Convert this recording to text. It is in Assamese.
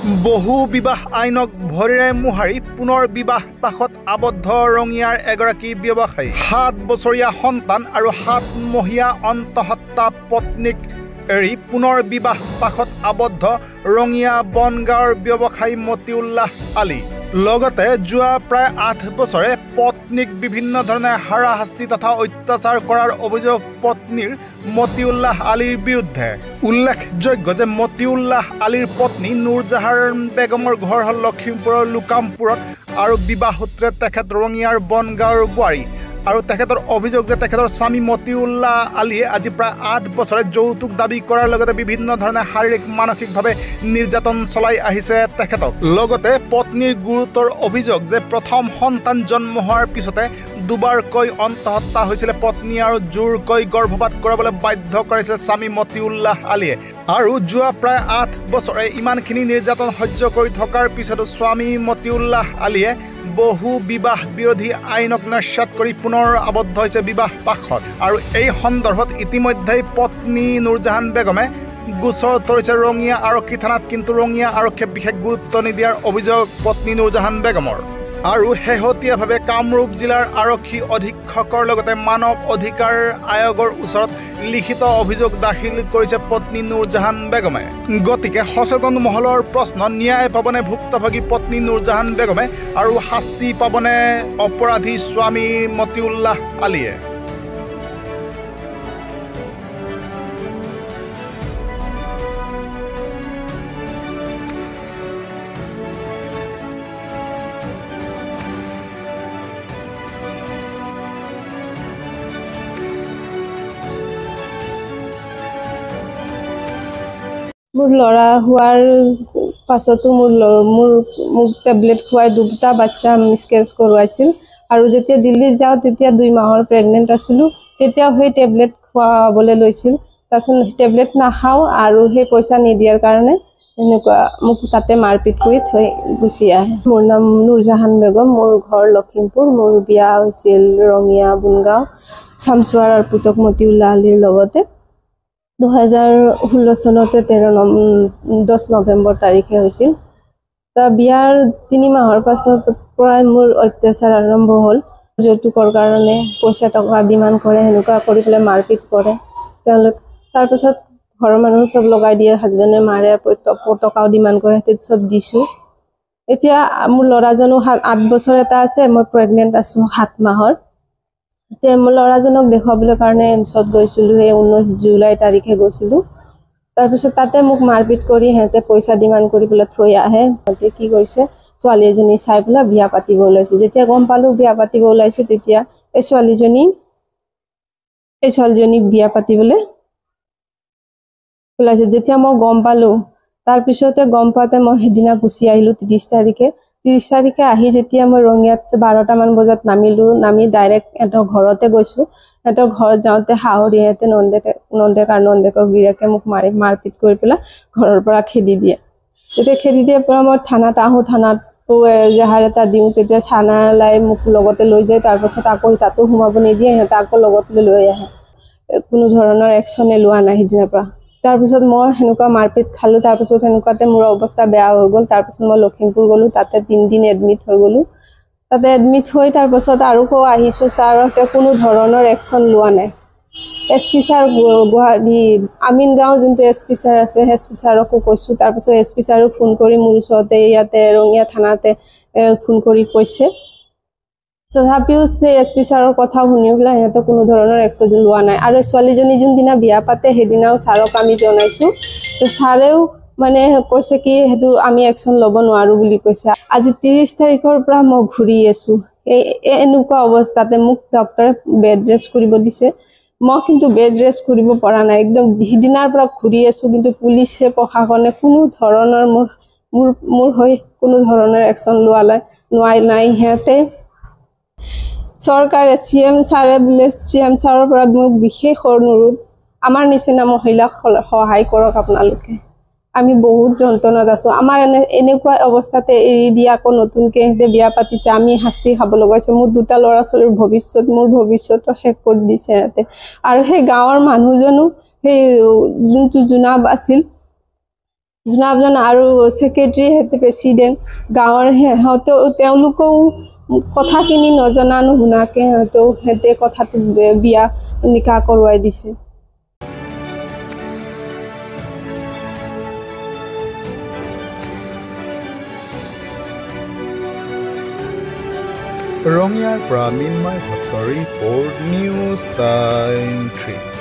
বহু বিবাহ আইনক ভৰিৰে মোহাৰি পুনৰ বিবাহ পাশত আবদ্ধ ৰঙিয়াৰ এগৰাকী ব্যৱসায়ী 7 বছৰীয়া সন্তান আৰু 7 মহীয়া অন্তঃসত্ত্বা পত্নীক এৰি পুনৰ বিবাহ পাশত আবদ্ধ ৰঙিয়া বনগাঁৱৰ ব্যৱসায়ী মতিউল্লাহ আলী লগতে যোৱা প্ৰায় 8 বছৰে পত্নীক বিভিন্ন ধৰণে হাৰাশাস্তি তথা অত্যাচাৰ কৰাৰ অভিযোগ পত্নীৰ মতিউল্লাহ আলীৰ বিৰুদ্ধে। উল্লেখযোগ্য যে মতিউল্লাহ আলীৰ পত্নী নুৰজাহান বেগমৰ ঘৰ হ'ল লখিমপুৰৰ লুকামপুৰত আৰু বিবাহ সূত্ৰে তেখেত ৰঙিয়াৰ বনগাঁৱৰ বোৱাৰী আৰু তেখেতৰ অভিযোগ যে তেখেতৰ স্বামী মতিউল্লাহ আলীয়ে আজি প্ৰায় 8 বছৰে যৌতুক দাবী কৰাৰ লগতে বিভিন্ন ধৰণে শাৰীৰিক মানসিকভাৱে নিৰ্যাতন চলাই আহিছে তেখেতক। লগতে পত্নীৰ গুৰুতৰ অভিযোগ যে প্ৰথম সন্তান জন্ম হোৱাৰ পিছতে দুবাৰকৈ অন্তঃহত্যা হৈছিলে পত্নী আৰু জোৰকৈ গৰ্ভপাত কৰাবলৈ বাধ্য কৰিছে স্বামী মতিউল্লাহ আলীয়ে আৰু যোৱা প্ৰায় 8 বছৰে ইমানখিনি নিৰ্যাতন সহ্য কৰি থকাৰ পিছতো স্বামী মতিউল্লাহ আলীয়ে বহু বিবাহ বিৰোধী আইনক নস্যাৎ কৰি পুনৰ আবদ্ধ হৈছে বিবাহ পাশত আৰু এই সন্দৰ্ভত ইতিমধ্যেই পত্নী নুৰজাহান বেগমে গোচৰ তৰিছে ৰঙিয়া আৰক্ষী থানাত, কিন্তু ৰঙিয়া আৰক্ষীয়ে বিশেষ গুৰুত্ব নিদিয়াৰ অভিযোগ পত্নী নুৰজাহান বেগমৰ আৰু শেহতীয়াভাৱে কামৰূপ জিলাৰ আৰক্ষী অধীক্ষকৰ লগতে মানৱ অধিকাৰ আয়োগৰ ওচৰত লিখিত অভিযোগ দাখিল কৰিছে পত্নী নুৰজাহান বেগমে। গতিকে সচেতন মহলৰ প্ৰশ্ন, ন্যায় পাবনে ভুক্তভোগী পত্নী নুৰজাহান বেগমে আৰু শাস্তি পাবনে অপৰাধী স্বামী মতিউল্লাহ আলীয়ে? মোৰ ল'ৰা হোৱাৰ পাছতো মোক টেবলেট খুৱাই 2টা বাচ্চা মিছকেৰেজ কৰোৱাইছিল আৰু যেতিয়া দিল্লীত যাওঁ তেতিয়া 2 মাহৰ প্ৰেগনেণ্ট আছিলোঁ, তেতিয়াও সেই টেবলেট খুৱাবলৈ লৈছিল। তাৰপিছত টেবলেট নাখাওঁ আৰু সেই পইচা নিদিয়াৰ কাৰণে এনেকুৱা মোক তাতে মাৰপিট কৰি থৈ গুচি আহে। মোৰ নাম নুৰজাহান বেগম, মোৰ ঘৰ লখিমপুৰ, মোৰ বিয়া হৈছিল ৰঙিয়া বুনগাঁও চামচুৱাৰৰ পুতক মতিউল্লাহ আলীৰ লগতে 2016 চনতে 10 নৱেম্বৰ তাৰিখে হৈছিল। বিয়াৰ 3 মাহৰ পাছৰ পৰাই মোৰ অত্যাচাৰ আৰম্ভ হ'ল। যৌতুকৰ কাৰণে পইচা টকা ডিমাণ্ড কৰে, সেনেকুৱা কৰি পেলাই মাৰপিট কৰে তেওঁলোক। তাৰপিছত ঘৰৰ মানুহ চব লগাই দিয়ে, হাজবেণ্ডে মাৰে, টকাও ডিমাণ্ড কৰে, সেইটো চব দিছোঁ। এতিয়া মোৰ ল'ৰাজনো 8 বছৰ এটা আছে, মই প্ৰেগনেণ্ট আছোঁ 7 মাহৰ। এতিয়া মোৰ ল'ৰাজনক দেখুৱাবলৈ কাৰণে এমছত গৈছিলোঁ, সেই 19 জুলাই তাৰিখে গৈছিলোঁ। তাৰপিছত তাতে মোক মাৰপিট কৰি সিহঁতে পইচা ডিমাণ্ড কৰি পেলাই থৈ আহে। সিহঁতে কি কৰিছে, ছোৱালী এজনী চাই পেলাই বিয়া পাতিব ওলাইছে। যেতিয়া গম পালোঁ বিয়া পাতিব ওলাইছে, তেতিয়া এই ছোৱালীজনীক বিয়া পাতিবলৈ ওলাইছে। যেতিয়া মই গম পালোঁ, তাৰপিছতে গম পাওঁতে মই সেইদিনা গুচি আহিলোঁ 30 তাৰিখে আহি যেতিয়া মই ৰঙিয়াত 12টামান বজাত নামি ডাইৰেক্ট সিহঁতৰ ঘৰতে গৈছোঁ। সিহঁতৰ ঘৰত যাওঁতে শাহুৰিহঁতে নন্দেকৰ গিৰিয়েকে মোক মাৰপিট কৰি পেলাই ঘৰৰ পৰা খেদি দিয়ে। তেতিয়া খেদি দিয়াৰ পৰা মই থানাত আহোঁ, থানাত এজাহাৰ এটা দিওঁ, তেতিয়া থানালৈ মোক লগতে লৈ যায়। তাৰপাছত আকৌ তাতো সোমাব নিদিয়ে, সিহঁতে আকৌ লগত লৈ আহে। কোনো ধৰণৰ একশ্যনে লোৱা নাই সিদিনাৰ পৰা। তাৰপিছত মই সেনেকুৱা মাৰপিট খালোঁ, তাৰপিছত সেনেকুৱাতে মোৰ অৱস্থা বেয়া হৈ গ'ল। তাৰপিছত মই লখিমপুৰ গ'লোঁ, তাতে 3 দিন এডমিট হৈ গ'লোঁ। তাতে এডমিট হৈ তাৰপাছত আৰু আহিছোঁ, ছাৰহঁতে কোনো ধৰণৰ একশ্যন লোৱা নাই। SP ছাৰ গুৱাহাটী আমিনগাঁও যোনটো SP ছাৰ আছে, SP ছাৰকো কৈছোঁ। তাৰপিছত SP ছাৰো ফোন কৰি মোৰ ওচৰতে ইয়াতে ৰঙিয়া থানাতে ফোন কৰি কৈছে। তথাপিও সেই SP ছাৰৰ কথা শুনি পেলাই সিহঁতে কোনো ধৰণৰ একশ্যন লোৱা নাই। আৰু ছোৱালীজনী যোনদিনা বিয়া পাতে সেইদিনাও ছাৰক আমি জনাইছোঁ, ছাৰেও মানে কৈছে কি সেইটো আমি একশ্যন ল'ব নোৱাৰোঁ বুলি কৈছে। আজি 30 তাৰিখৰ পৰা মই ঘূৰি আছোঁ এনেকুৱা অৱস্থাতে। মোক ডক্টৰে বেড ৰেষ্ট কৰিব দিছে, মই কিন্তু বেড ৰেষ্ট কৰিব পৰা নাই। একদম সিদিনাৰ পৰা ঘূৰি আছোঁ, কিন্তু পুলিচে প্ৰশাসনে কোনো ধৰণৰ মোৰ হৈ কোনো ধৰণৰ একশ্যন লোৱা নাই। সিহঁতে চৰকাৰে CM ছাৰে বোলে CM ছাৰৰ পৰা মোক বিশেষ অনুৰোধ, আমাৰ নিচিনা মহিলাক সহায় কৰক আপোনালোকে। আমি বহুত যন্ত্ৰণাত আছোঁ। আমাৰ এনেকুৱা অৱস্থাতে এৰি দি আকৌ নতুনকৈ সিহঁতে বিয়া পাতিছে, আমি শাস্তি খাব লগা হৈছে। মোৰ 2টা ল'ৰা ছোৱালীৰ মোৰ ভৱিষ্যত শেষ কৰি দিছে সিহঁতে। আৰু সেই গাঁৱৰ মানুহজনো সেই যোনটো জোনাব আছিল জনাবজন আৰু ছেক্ৰেটাৰী হেতে প্ৰেচিডেণ্ট গাঁৱৰ তেওঁলোকেও কথাখিনি নজনা নুশুনাকে সিহঁতে কথাটো বিয়া নিকা কৰোৱাই দিছে। ৰঙিয়াৰ পৰা মৃন্ময় ভট্টৰ ৰিপৰ্ট, নিউজ টাইম 3।